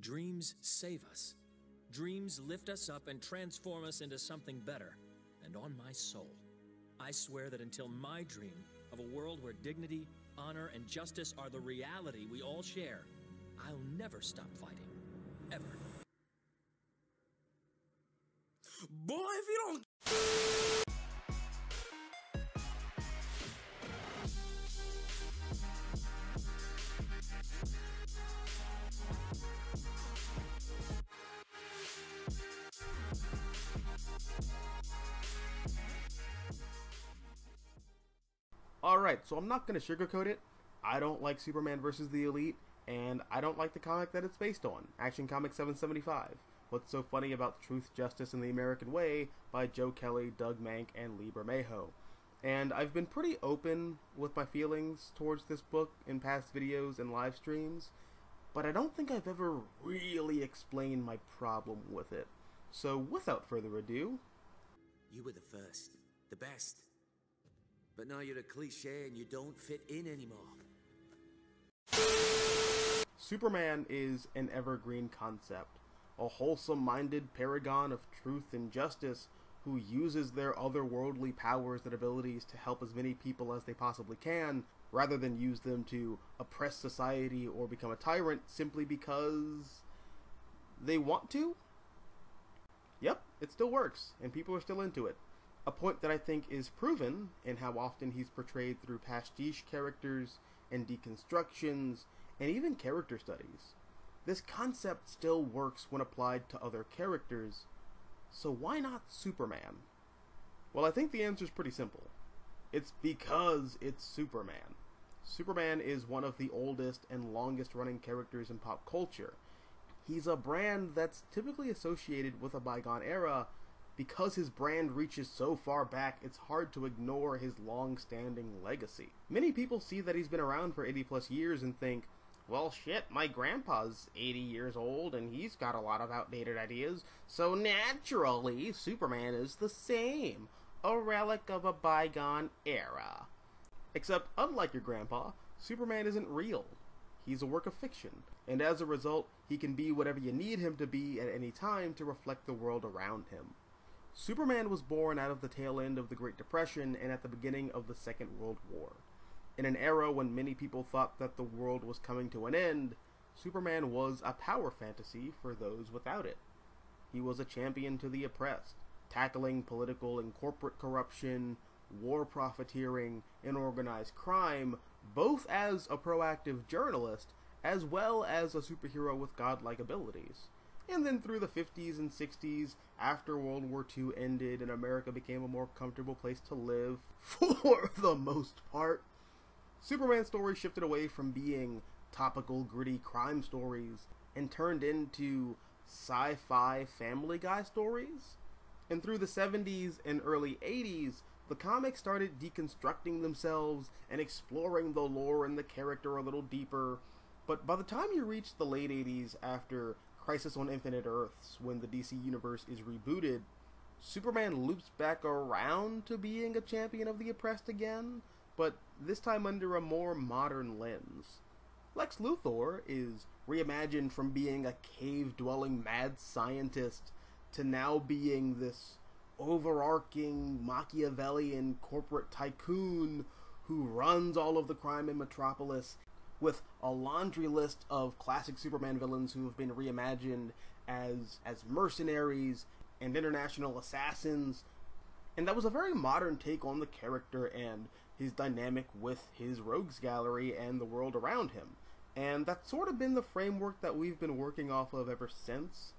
Dreams save us. Dreams lift us up and transform us into something better. And on my soul, I swear that until my dream of a world where dignity, honor, and justice are the reality we all share, I'll never stop fighting. Ever. Boy, if you don't... Alright, so I'm not going to sugarcoat it. I don't like Superman vs. the Elite, and I don't like the comic that it's based on, Action Comics 775. What's So Funny About Truth, Justice, and the American Way by Joe Kelly, Doug Mank, and Lee Bermejo. And I've been pretty open with my feelings towards this book in past videos and live streams, but I don't think I've ever really explained my problem with it. So without further ado... You were the first, the best. But now you're a cliche and you don't fit in anymore. Superman is an evergreen concept, a wholesome-minded paragon of truth and justice who uses their otherworldly powers and abilities to help as many people as they possibly can, rather than use them to oppress society or become a tyrant simply because they want to? Yep, it still works, and people are still into it. A point that I think is proven in how often he's portrayed through pastiche characters and deconstructions and even character studies. This concept still works when applied to other characters, so why not Superman? Well, I think the answer is pretty simple. It's because it's Superman. Superman is one of the oldest and longest running characters in pop culture. He's a brand that's typically associated with a bygone era. Because his brand reaches so far back, it's hard to ignore his long-standing legacy. Many people see that he's been around for 80 plus years and think, well shit, my grandpa's 80 years old and he's got a lot of outdated ideas, so naturally Superman is the same, a relic of a bygone era. Except, unlike your grandpa, Superman isn't real. He's a work of fiction, and as a result, he can be whatever you need him to be at any time to reflect the world around him. Superman was born out of the tail end of the Great Depression and at the beginning of the Second World War. In an era when many people thought that the world was coming to an end, Superman was a power fantasy for those without it. He was a champion to the oppressed, tackling political and corporate corruption, war profiteering, and organized crime, both as a proactive journalist as well as a superhero with godlike abilities. And then through the 50s and 60s, after World War II ended and America became a more comfortable place to live, for the most part, Superman's story shifted away from being topical, gritty crime stories and turned into sci-fi Family Guy stories. And through the 70s and early 80s, the comics started deconstructing themselves and exploring the lore and the character a little deeper. But by the time you reach the late 80s, after Crisis on Infinite Earths, when the DC Universe is rebooted, Superman loops back around to being a champion of the oppressed again, but this time under a more modern lens. Lex Luthor is reimagined from being a cave-dwelling mad scientist to now being this overarching Machiavellian corporate tycoon who runs all of the crime in Metropolis, with a laundry list of classic Superman villains who have been reimagined as mercenaries and international assassins. And that was a very modern take on the character and his dynamic with his rogues gallery and the world around him. And that's sort of been the framework that we've been working off of ever since.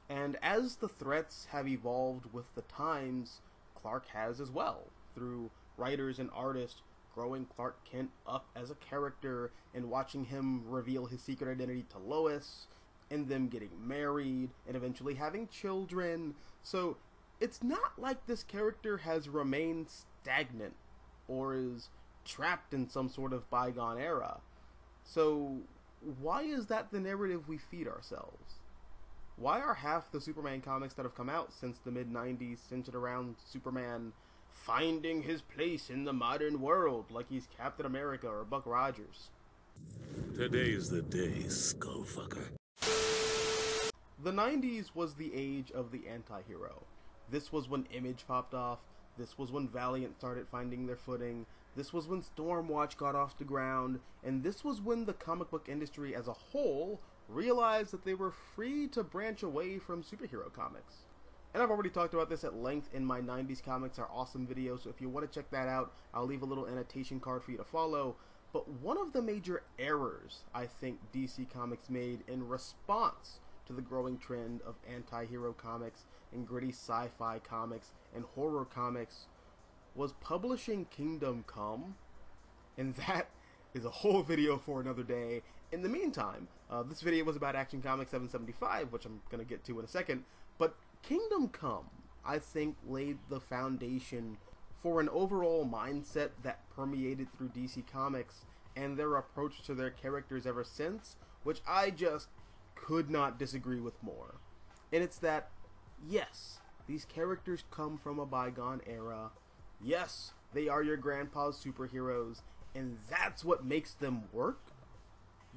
And as the threats have evolved with the times, Clark has as well, through writers and artists growing Clark Kent up as a character and watching him reveal his secret identity to Lois, and them getting married and eventually having children. So it's not like this character has remained stagnant or is trapped in some sort of bygone era. So why is that the narrative we feed ourselves? Why are half the Superman comics that have come out since the mid-90s centered around Superman finding his place in the modern world like he's Captain America or Buck Rogers? Today's the day, Skullfucker. The 90s was the age of the anti-hero. This was when Image popped off, this was when Valiant started finding their footing, this was when Stormwatch got off the ground, and this was when the comic book industry as a whole realized that they were free to branch away from superhero comics. And I've already talked about this at length in my 90s Comics Are Awesome video, so if you want to check that out, I'll leave a little annotation card for you to follow. But one of the major errors I think DC Comics made in response to the growing trend of anti-hero comics and gritty sci-fi comics and horror comics was publishing Kingdom Come, and that is a whole video for another day. In the meantime, this video was about Action Comics 775, which I'm going to get to in a second, but Kingdom Come, I think, laid the foundation for an overall mindset that permeated through DC Comics and their approach to their characters ever since, which I just could not disagree with more. And it's that, yes, these characters come from a bygone era. Yes, they are your grandpa's superheroes, and that's what makes them work.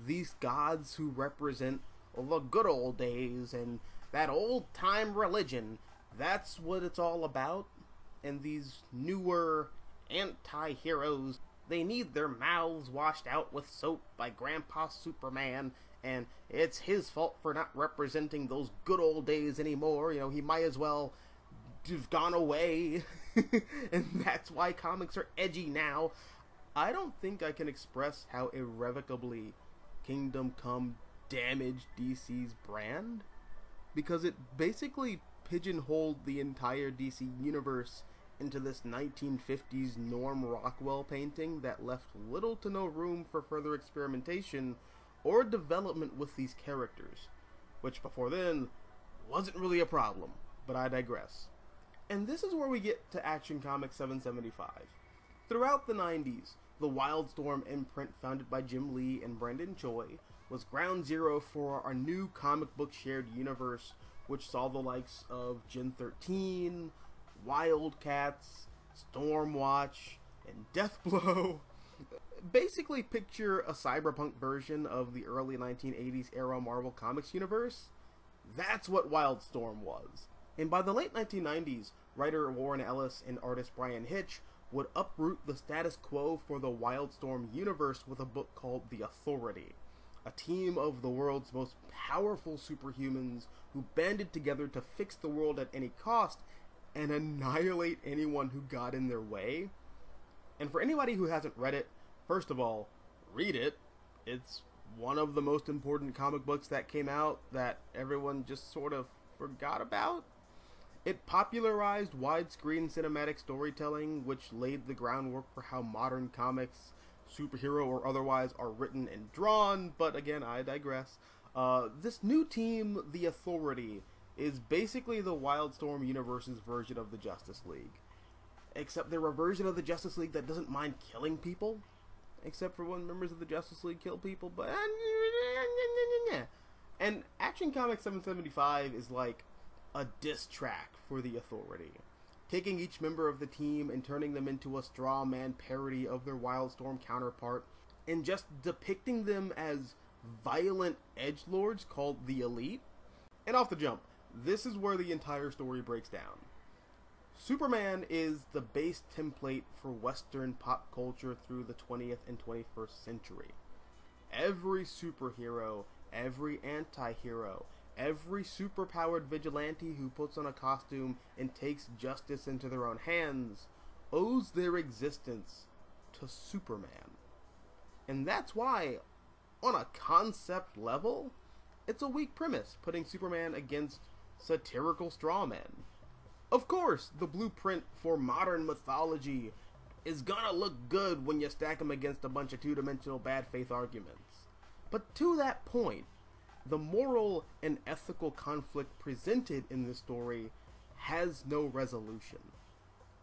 These gods who represent the good old days and that old-time religion, that's what it's all about. And these newer anti-heroes, they need their mouths washed out with soap by Grandpa Superman, and it's his fault for not representing those good old days anymore. You know, he might as well have gone away. And that's why comics are edgy now. I don't think I can express how irrevocably Kingdom Come damaged DC's brand, because it basically pigeonholed the entire DC universe into this 1950s Norm Rockwell painting that left little to no room for further experimentation or development with these characters, which before then wasn't really a problem, but I digress. And this is where we get to Action Comics 775. Throughout the 90s, the Wildstorm imprint founded by Jim Lee and Brendan Choi was ground zero for our new comic book shared universe, which saw the likes of Gen 13, Wildcats, Stormwatch, and Deathblow. Basically picture a cyberpunk version of the early 1980s era Marvel Comics universe. That's what Wildstorm was. And by the late 1990s, writer Warren Ellis and artist Brian Hitch would uproot the status quo for the Wildstorm universe with a book called The Authority, a team of the world's most powerful superhumans who banded together to fix the world at any cost and annihilate anyone who got in their way. And for anybody who hasn't read it, first of all, read it. It's one of the most important comic books that came out that everyone just sort of forgot about. It popularized widescreen cinematic storytelling, which laid the groundwork for how modern comics, superhero or otherwise, are written and drawn, but again, I digress. This new team, The Authority, is basically the Wildstorm universe's version of the Justice League. Except they're a version of the Justice League that doesn't mind killing people. Except for when members of the Justice League kill people, but... And Action Comics 775 is like a diss track for The Authority, taking each member of the team and turning them into a straw man parody of their Wildstorm counterpart, and just depicting them as violent edgelords called the Elite. And off the jump, this is where the entire story breaks down. Superman is the base template for Western pop culture through the 20th and 21st century. Every superhero, every anti-hero, every superpowered vigilante who puts on a costume and takes justice into their own hands owes their existence to Superman. And that's why, on a concept level, it's a weak premise putting Superman against satirical strawmen. Of course, the blueprint for modern mythology is gonna look good when you stack them against a bunch of two-dimensional bad faith arguments. But to that point, the moral and ethical conflict presented in this story has no resolution.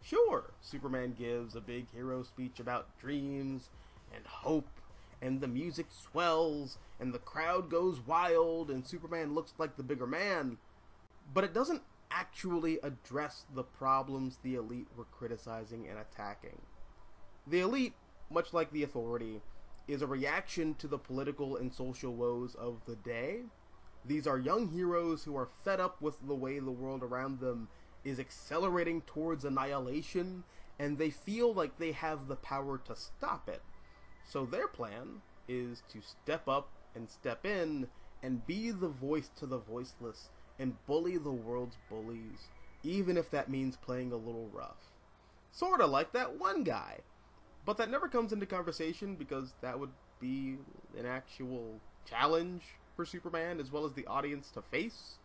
Sure, Superman gives a big hero speech about dreams and hope, and the music swells, and the crowd goes wild, and Superman looks like the bigger man, but it doesn't actually address the problems the Elite were criticizing and attacking. The Elite, much like the Authority, is a reaction to the political and social woes of the day, These are young heroes who are fed up with the way the world around them is accelerating towards annihilation, and they feel like they have the power to stop it. So their plan is to step up and step in and be the voice to the voiceless and bully the world's bullies, even if that means playing a little rough. Sorta like that one guy. But that never comes into conversation because that would be an actual challenge for Superman as well as the audience to face.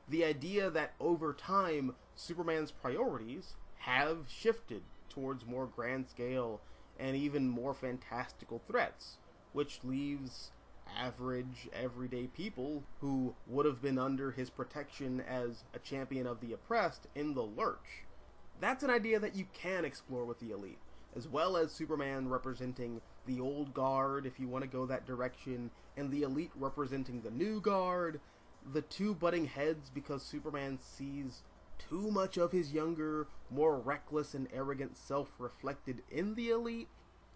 The idea that over time, Superman's priorities have shifted towards more grand scale and even more fantastical threats, which leaves average, everyday people who would have been under his protection as a champion of the oppressed in the lurch. That's an idea that you can explore with the Elite, as well as Superman representing the old guard, if you want to go that direction, and the Elite representing the new guard, the two butting heads because Superman sees too much of his younger, more reckless and arrogant self reflected in the Elite,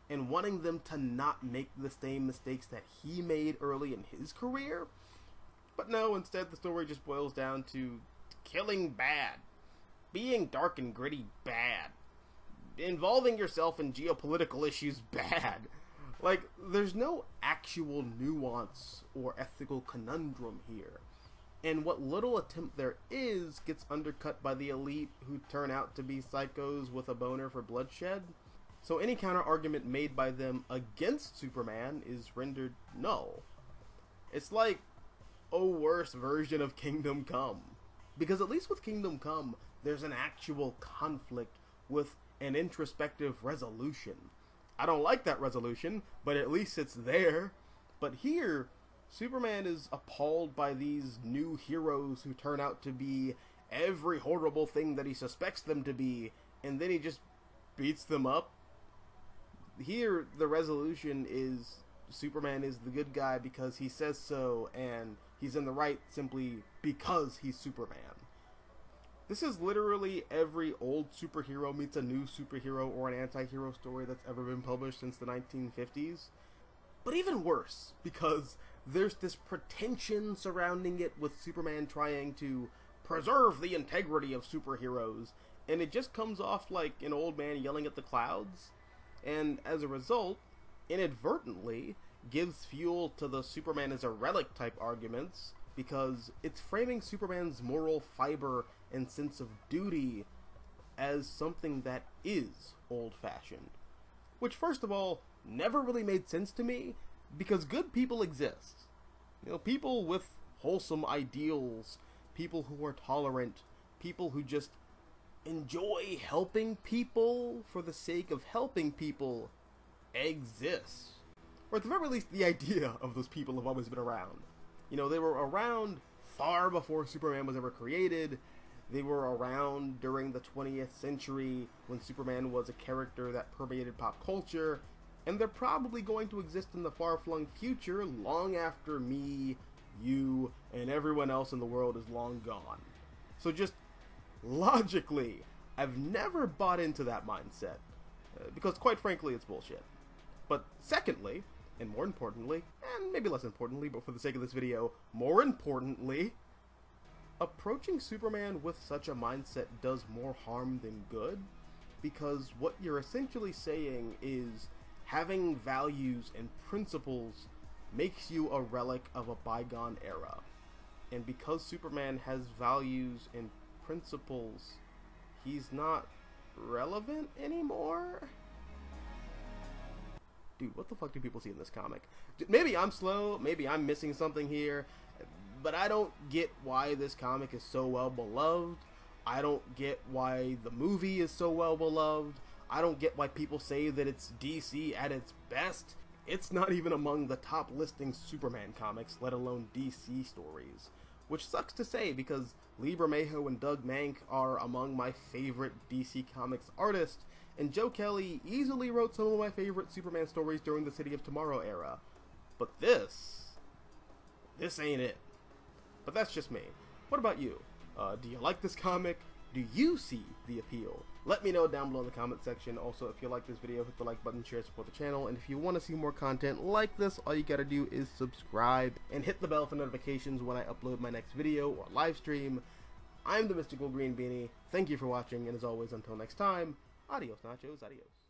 and wanting them to not make the same mistakes that he made early in his career. But no, instead the story just boils down to killing bad, being dark and gritty bad, involving yourself in geopolitical issues bad. Like, there's no actual nuance or ethical conundrum here. And what little attempt there is gets undercut by the Elite, who turn out to be psychos with a boner for bloodshed. So any counter-argument made by them against Superman is rendered null. It's like a worse version of Kingdom Come. Because at least with Kingdom Come, there's an actual conflict with an introspective resolution. I don't like that resolution, but at least it's there. But here, Superman is appalled by these new heroes who turn out to be every horrible thing that he suspects them to be, and then he just beats them up. Here, the resolution is Superman is the good guy because he says so, and he's in the right simply because he's Superman. This is literally every old superhero meets a new superhero or an anti-hero story that's ever been published since the 1950s. But even worse, because there's this pretension surrounding it with Superman trying to preserve the integrity of superheroes, and it just comes off like an old man yelling at the clouds, and as a result, inadvertently gives fuel to the Superman is a relic type arguments, because it's framing Superman's moral fiber and sense of duty as something that is old-fashioned. Which, first of all, never really made sense to me, because good people exist. You know, people with wholesome ideals, people who are tolerant, people who just enjoy helping people for the sake of helping people exist. Or at the very least, the idea of those people have always been around. You know, they were around far before Superman was ever created. They were around during the 20th century when Superman was a character that permeated pop culture, and they're probably going to exist in the far-flung future long after me, you, and everyone else in the world is long gone. So just logically, I've never bought into that mindset, because quite frankly, it's bullshit. But secondly, and more importantly, and maybe less importantly, but for the sake of this video, more importantly, approaching Superman with such a mindset does more harm than good, because what you're essentially saying is having values and principles makes you a relic of a bygone era. And because Superman has values and principles, he's not relevant anymore? Dude, what the fuck do people see in this comic? Maybe I'm slow, maybe I'm missing something here, but I don't get why this comic is so well beloved. I don't get why the movie is so well beloved. I don't get why people say that it's DC at its best. It's not even among the top listing Superman comics, let alone DC stories. Which sucks to say, because Lee Bermejo and Doug Mank are among my favorite DC Comics artists, and Joe Kelly easily wrote some of my favorite Superman stories during the City of Tomorrow era. But this ain't it. But that's just me. What about you? Do you like this comic? Do you see the appeal? Let me know down below in the comment section. Also, if you like this video, hit the like button, share, support the channel, and if you want to see more content like this, all you gotta do is subscribe and hit the bell for notifications when I upload my next video or live stream. I'm the Mystical Green Beanie. Thank you for watching, and as always, until next time, adios nachos, adios.